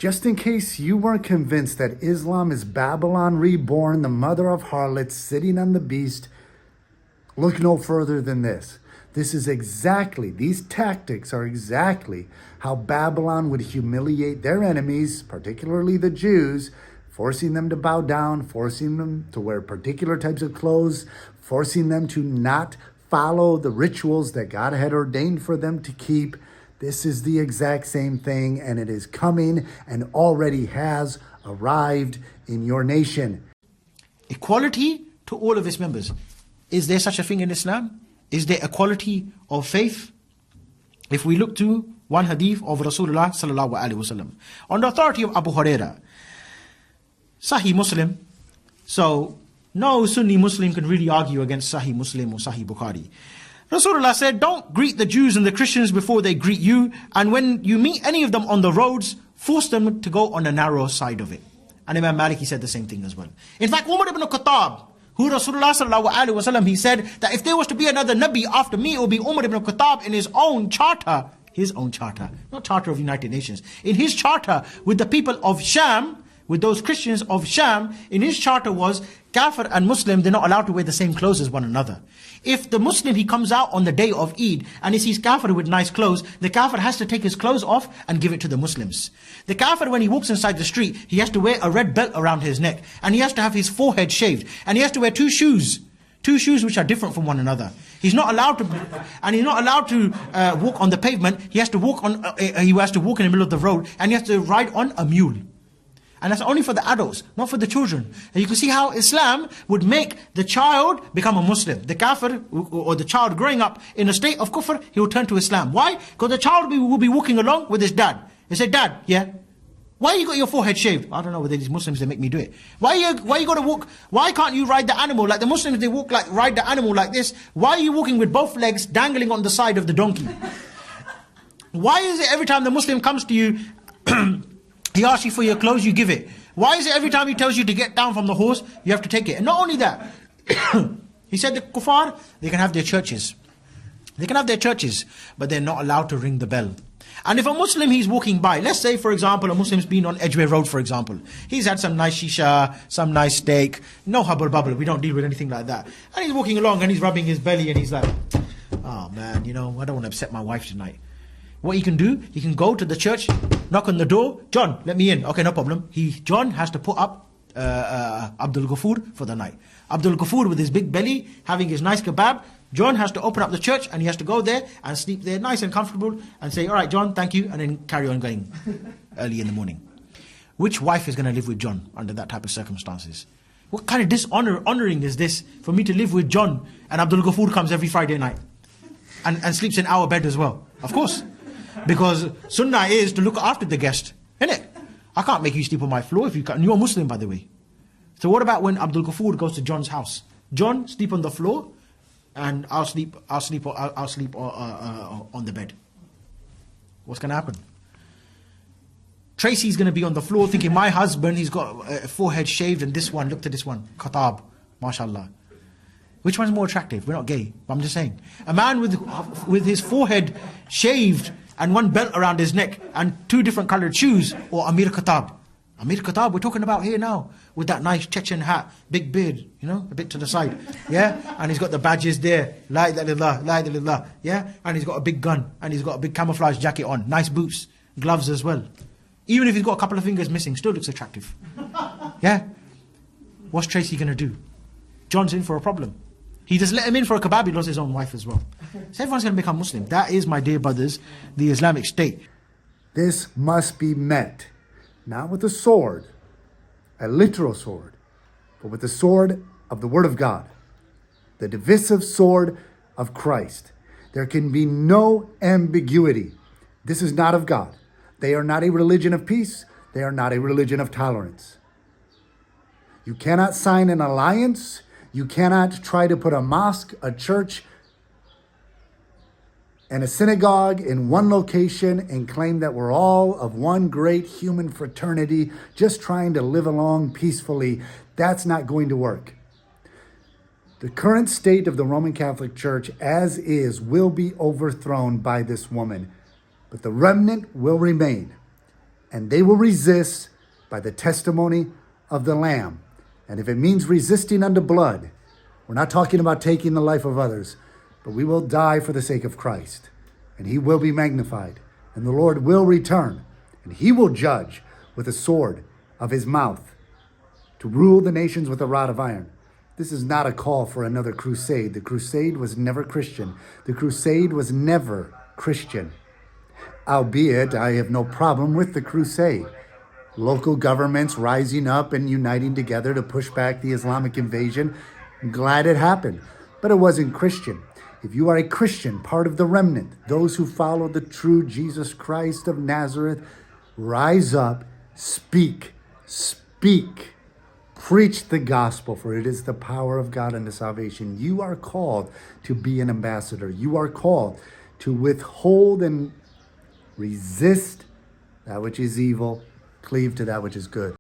Just in case you weren't convinced that Islam is Babylon reborn, the mother of harlots sitting on the beast, look no further than this. These tactics are exactly how Babylon would humiliate their enemies, particularly the Jews, forcing them to bow down, forcing them to wear particular types of clothes, forcing them to not follow the rituals that God had ordained for them to keep. This is the exact same thing, and it is coming and already has arrived in your nation. Equality to all of its members. Is there such a thing in Islam? Is there equality of faith? If we look to one hadith of Rasulullah sallallahu alaihi wasallam, on the authority of Abu Huraira, Sahih Muslim. So no Sunni Muslim can really argue against Sahih Muslim or Sahih Bukhari. Rasulullah said, don't greet the Jews and the Christians before they greet you, and when you meet any of them on the roads, force them to go on the narrow side of it. And Imam Maliki said the same thing as well. In fact, Umar ibn Khattab, who Rasulullah sallallahu alaihi wasallam, he said that if there was to be another Nabi after me, it would be Umar ibn Khattab in his own charter, not charter of United Nations, in his charter with the people of Sham, with those Christians of Sham, in his charter was Kafir and Muslim, they're not allowed to wear the same clothes as one another. If the Muslim, he comes out on the day of Eid and he sees Kafir with nice clothes, the Kafir has to take his clothes off and give it to the Muslims. The Kafir, when he walks inside the street, he has to wear a red belt around his neck, and he has to have his forehead shaved, and he has to wear two shoes which are different from one another. He's not allowed to walk on the pavement. He has to walk in the middle of the road, and he has to ride on a mule. And that's only for the adults, not for the children. And you can see how Islam would make the child become a Muslim. The kafir, or the child growing up in a state of kufr, he will turn to Islam. Why? Because the child will be walking along with his dad. He said, Dad, yeah, why you got your forehead shaved? I don't know whether these Muslims, they make me do it. Why you got to walk? Why can't you ride the animal? Like the Muslims, they ride the animal like this. Why are you walking with both legs dangling on the side of the donkey? Why is it every time the Muslim comes to you, he asks you for your clothes, you give it? Why is it every time he tells you to get down from the horse, you have to take it? And not only that, he said the kuffar, they can have their churches. They can have their churches, but they're not allowed to ring the bell. And if a Muslim, he's walking by, let's say for example, a Muslim's been on Edgware Road for example. He's had some nice shisha, some nice steak, no hubble bubble, we don't deal with anything like that. And he's walking along and he's rubbing his belly and he's like, oh man, I don't want to upset my wife tonight. What he can do, he can go to the church, knock on the door, John, let me in. Okay, no problem. John has to put up Abdul Ghafoor for the night. Abdul Ghafoor with his big belly, having his nice kebab, John has to open up the church and he has to go there and sleep there nice and comfortable and say, all right, John, thank you, and then carry on going early in the morning. Which wife is going to live with John under that type of circumstances? What kind of honoring is this for me to live with John and Abdul Ghafoor comes every Friday night and sleeps in our bed as well? Of course. Because sunnah is to look after the guest, isn't it? I can't make you sleep on my floor if you can't. You're a Muslim, by the way. So what about when Abdul Ghafoor goes to John's house? John, sleep on the floor, and I'll sleep on the bed. What's going to happen? Tracy's going to be on the floor thinking, my husband, he's got a forehead shaved, and this one, look at this one, Khatab, mashallah. Which one's more attractive? We're not gay, but I'm just saying. A man with his forehead shaved and one belt around his neck and two different colored shoes, or Amir Khattab. Amir Khattab, we're talking about here now, with that nice Chechen hat, big beard, a bit to the side, yeah? And he's got the badges there, la ilaha illallah, la ilaha illallah, yeah? And he's got a big gun, and he's got a big camouflage jacket on, nice boots, gloves as well. Even if he's got a couple of fingers missing, still looks attractive. Yeah? What's Tracy going to do? John's in for a problem. He just let him in for a kebab, he lost his own wife as well. So everyone's going to become Muslim. That is, my dear brothers, the Islamic State. This must be met, not with a sword, a literal sword, but with the sword of the Word of God, the divisive sword of Christ. There can be no ambiguity. This is not of God. They are not a religion of peace. They are not a religion of tolerance. You cannot sign an alliance. You cannot try to put a mosque, a church, and a synagogue in one location and claim that we're all of one great human fraternity just trying to live along peacefully. That's not going to work. The current state of the Roman Catholic Church as is will be overthrown by this woman, but the remnant will remain. and they will resist by the testimony of the Lamb. And if it means resisting unto blood, we're not talking about taking the life of others, but we will die for the sake of Christ, and he will be magnified, and the Lord will return, and he will judge with a sword of his mouth to rule the nations with a rod of iron. This is not a call for another crusade. The crusade was never Christian. The crusade was never Christian. Albeit, I have no problem with the crusade. Local governments rising up and uniting together to push back the Islamic invasion. I'm glad it happened, but it wasn't Christian. If you are a Christian, part of the remnant, those who follow the true Jesus Christ of Nazareth, rise up, speak, preach the gospel, for it is the power of God unto salvation. You are called to be an ambassador. You are called to withhold and resist that which is evil, cleave to that which is good.